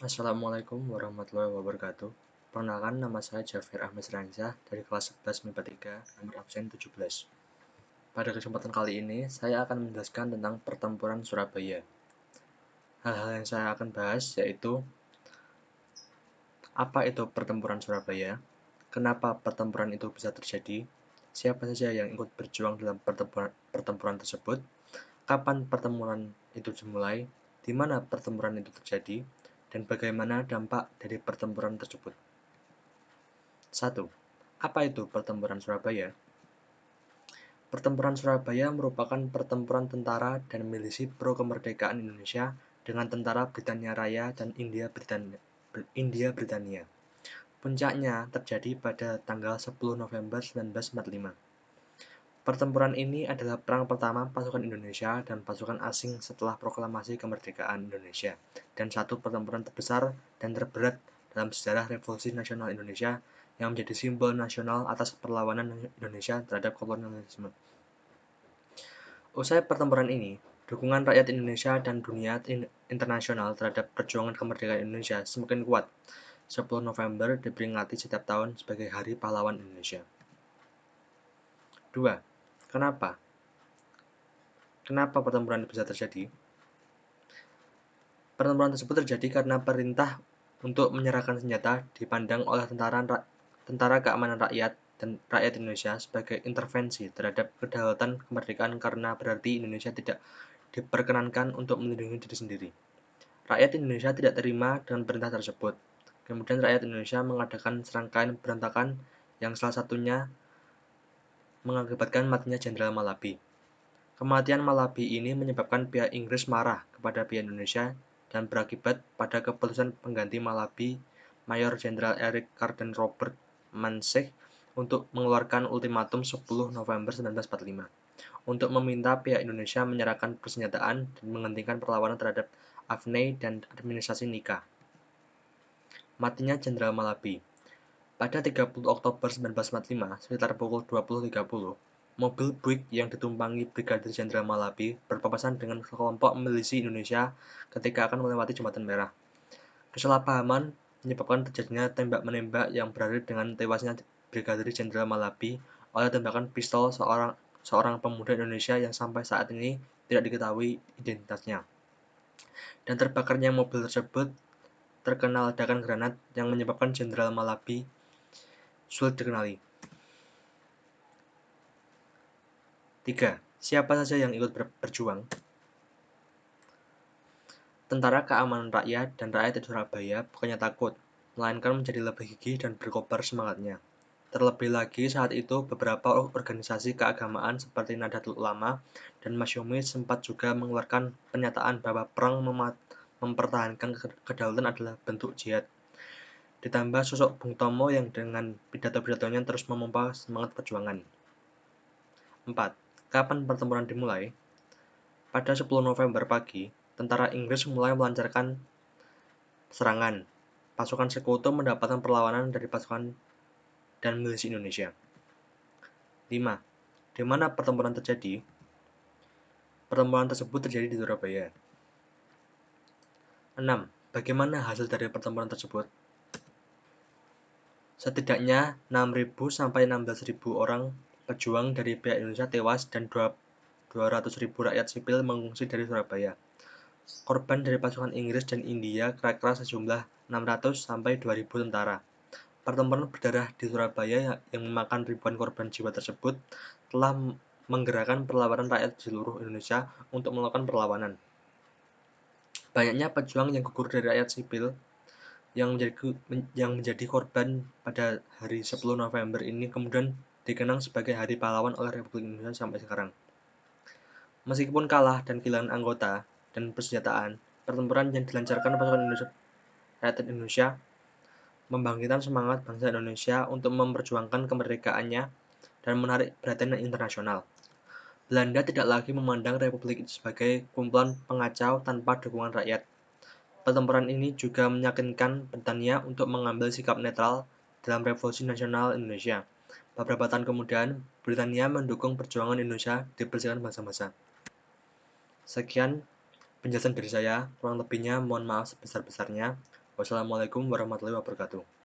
Assalamualaikum warahmatullahi wabarakatuh. Perkenalkan, nama saya Jafir Ahmad Sransyah dari kelas 11 MIPA 3, nomor absen 17. Pada kesempatan kali ini, saya akan menjelaskan tentang pertempuran Surabaya. Hal-hal yang saya akan bahas yaitu apa itu pertempuran Surabaya, kenapa pertempuran itu bisa terjadi, siapa saja yang ikut berjuang dalam pertempuran tersebut, kapan pertempuran itu dimulai, di mana pertempuran itu terjadi, dan bagaimana dampak dari pertempuran tersebut. 1. Apa itu pertempuran Surabaya? Pertempuran Surabaya merupakan pertempuran tentara dan milisi pro-kemerdekaan Indonesia dengan tentara Britania Raya dan India Britania. Puncaknya terjadi pada tanggal 10 November 1945. Pertempuran ini adalah perang pertama pasukan Indonesia dan pasukan asing setelah proklamasi kemerdekaan Indonesia, dan satu pertempuran terbesar dan terberat dalam sejarah Revolusi Nasional Indonesia yang menjadi simbol nasional atas perlawanan Indonesia terhadap kolonialisme. Usai pertempuran ini, dukungan rakyat Indonesia dan dunia internasional terhadap perjuangan kemerdekaan Indonesia semakin kuat. 10 November diperingati setiap tahun sebagai Hari Pahlawan Indonesia. 2. Kenapa? Kenapa pertempuran bisa terjadi? Pertempuran tersebut terjadi karena perintah untuk menyerahkan senjata dipandang oleh Tentara Keamanan Rakyat dan rakyat Indonesia sebagai intervensi terhadap kedaulatan kemerdekaan karena berarti Indonesia tidak diperkenankan untuk melindungi diri sendiri. Rakyat Indonesia tidak terima dengan perintah tersebut. Kemudian rakyat Indonesia mengadakan serangkaian berontakan yang salah satunya mengakibatkan matinya Jenderal Malabi. Kematian Malabi ini menyebabkan pihak Inggris marah kepada pihak Indonesia dan berakibat pada keputusan pengganti Malabi, Mayor Jenderal Eric Carden Robert Mansell, untuk mengeluarkan ultimatum 10 November 1945 untuk meminta pihak Indonesia menyerahkan persenjataan dan menghentikan perlawanan terhadap Afney dan administrasi Nika. Matinya Jenderal Malabi. Pada 30 Oktober 1945, sekitar pukul 20.30, mobil Buick yang ditumpangi Brigadir Jenderal Malabi berpapasan dengan kelompok milisi Indonesia ketika akan melewati Jembatan Merah. Kesalahpahaman menyebabkan terjadinya tembak-menembak yang berakhir dengan tewasnya Brigadir Jenderal Malabi oleh tembakan pistol seorang pemuda Indonesia yang sampai saat ini tidak diketahui identitasnya. Dan terbakarnya mobil tersebut terkena ledakan granat yang menyebabkan Jenderal Malabi sulit dikenali. 3. Siapa saja yang ikut berjuang? Tentara Keamanan Rakyat dan rakyat di Surabaya bukannya takut, melainkan menjadi lebih gigih dan berkobar semangatnya. Terlebih lagi saat itu beberapa organisasi keagamaan seperti Nahdlatul Ulama dan Masyumi sempat juga mengeluarkan pernyataan bahwa perang mempertahankan kedaulatan adalah bentuk jihad. Ditambah sosok Bung Tomo yang dengan pidato-pidatonya terus memompa semangat perjuangan. 4. Kapan pertempuran dimulai? Pada 10 November pagi, tentara Inggris mulai melancarkan serangan. Pasukan sekutu mendapatkan perlawanan dari pasukan dan milisi Indonesia. 5. Di mana pertempuran terjadi? Pertempuran tersebut terjadi di Surabaya. 6. Bagaimana hasil dari pertempuran tersebut? Setidaknya 6.000 sampai 16.000 orang pejuang dari pihak Indonesia tewas dan 200.000 rakyat sipil mengungsi dari Surabaya. Korban dari pasukan Inggris dan India kira-kira sejumlah 600 sampai 2.000 tentara. Pertempuran berdarah di Surabaya yang memakan ribuan korban jiwa tersebut telah menggerakkan perlawanan rakyat di seluruh Indonesia untuk melakukan perlawanan. Banyaknya pejuang yang gugur dari rakyat sipil yang menjadi korban pada hari 10 November ini kemudian dikenang sebagai Hari Pahlawan oleh Republik Indonesia sampai sekarang. Meskipun kalah dan kehilangan anggota dan persenjataan, pertempuran yang dilancarkan pasukan rakyat Indonesia membangkitkan semangat bangsa Indonesia untuk memperjuangkan kemerdekaannya dan menarik perhatian internasional. Belanda tidak lagi memandang Republik itu sebagai kumpulan pengacau tanpa dukungan rakyat. Pertempuran ini juga meyakinkan Britania untuk mengambil sikap netral dalam Revolusi Nasional Indonesia. Beberapa tahun kemudian, Britania mendukung perjuangan Indonesia di persidangan bangsa-bangsa. Sekian penjelasan dari saya, kurang lebihnya mohon maaf sebesar-besarnya. Wassalamualaikum warahmatullahi wabarakatuh.